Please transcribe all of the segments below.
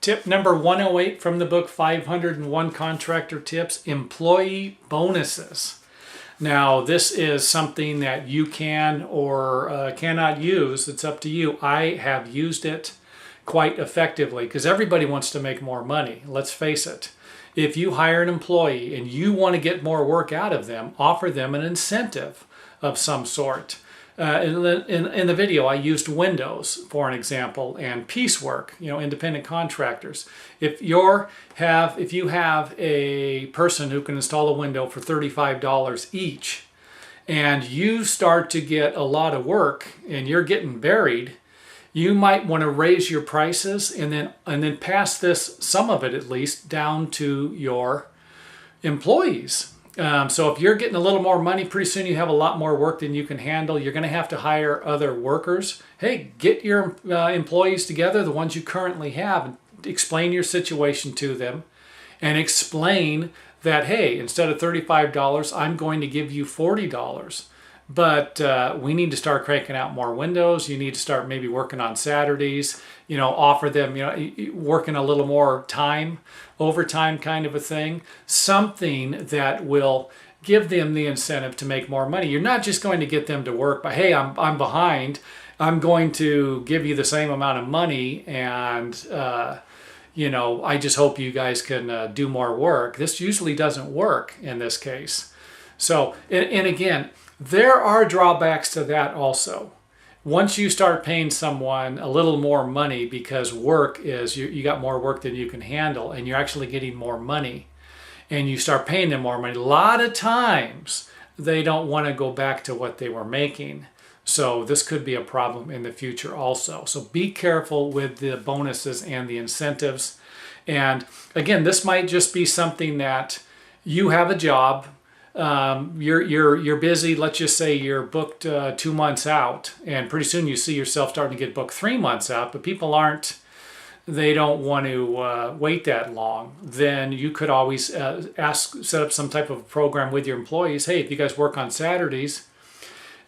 Tip number 108 from the book 501 Contractor Tips, employee bonuses. Now, this is something that you can or cannot use. It's up to you. I have used it quite effectively because everybody wants to make more money. Let's face it. If you hire an employee and you want to get more work out of them, offer them an incentive of some sort. In the video, I used windows for an example and piecework, independent contractors. If you have a person who can install a window for $35 each, and you start to get a lot of work and you're getting buried, you might want to raise your prices and then pass this, some of it at least, down to your employees. So if you're getting a little more money, pretty soon you have a lot more work than you can handle. You're going to have to hire other workers. Hey, get your employees together, the ones you currently have, and explain your situation to them and explain that, hey, instead of $35, I'm going to give you $40. But we need to start cranking out more windows. You need to start maybe working on Saturdays, offer them, working a little more time, overtime kind of a thing, something that will give them the incentive to make more money. You're not just going to get them to work by, hey, I'm behind. I'm going to give you the same amount of money and, I just hope you guys can do more work. This usually doesn't work in this case. So, and again, there are drawbacks to that also. Once you start paying someone a little more money because work is, you got more work than you can handle and you're actually getting more money and you start paying them more money, a lot of times they don't want to go back to what they were making. So this could be a problem in the future also. So be careful with the bonuses and the incentives. And again, this might just be something that you have a job, you're busy. Let's just say you're booked 2 months out, and pretty soon you see yourself starting to get booked 3 months out, but people they don't want to wait that long. Then you could always set up some type of program with your employees. Hey, if you guys work on Saturdays,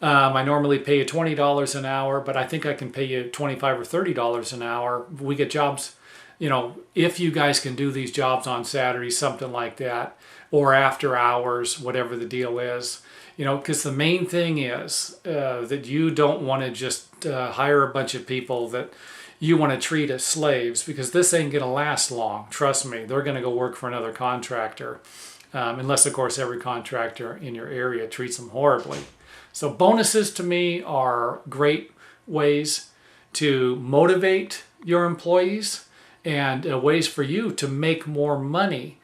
I normally pay you $20 an hour, but I think I can pay you $25 or $30 an hour. We get jobs, if you guys can do these jobs on Saturdays, something like that, or after hours, whatever the deal is, because the main thing is that you don't want to just hire a bunch of people that you want to treat as slaves, because this ain't going to last long. Trust me, they're going to go work for another contractor, unless, of course, every contractor in your area treats them horribly. So bonuses to me are great ways to motivate your employees and ways for you to make more money,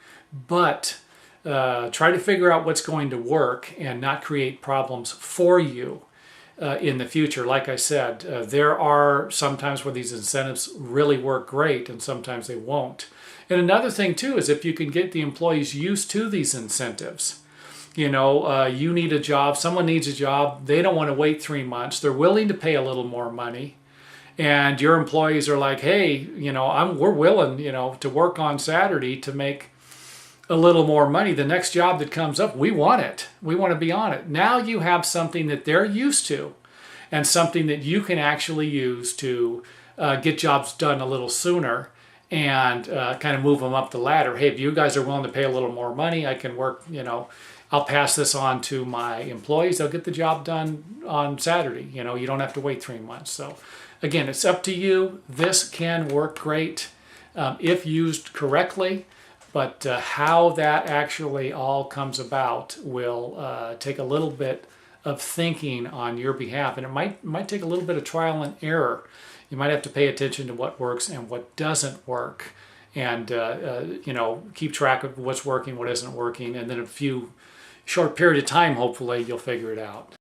but try to figure out what's going to work and not create problems for you in the future. Like I said, there are sometimes where these incentives really work great and sometimes they won't. And another thing too is if you can get the employees used to these incentives. You need a job, someone needs a job, they don't want to wait 3 months, they're willing to pay a little more money. And your employees are like, hey, we're willing, to work on Saturday to make a little more money. The next job that comes up, we want it. We want to be on it. Now you have something that they're used to and something that you can actually use to get jobs done a little sooner and kind of move them up the ladder. Hey, if you guys are willing to pay a little more money, I can work, I'll pass this on to my employees. They'll get the job done on Saturday. You don't have to wait 3 months. So again, it's up to you. This can work great if used correctly. But how that actually all comes about will take a little bit of thinking on your behalf. And it might take a little bit of trial and error. You might have to pay attention to what works and what doesn't work. And, keep track of what's working, what isn't working. And then a few short period of time, hopefully, you'll figure it out.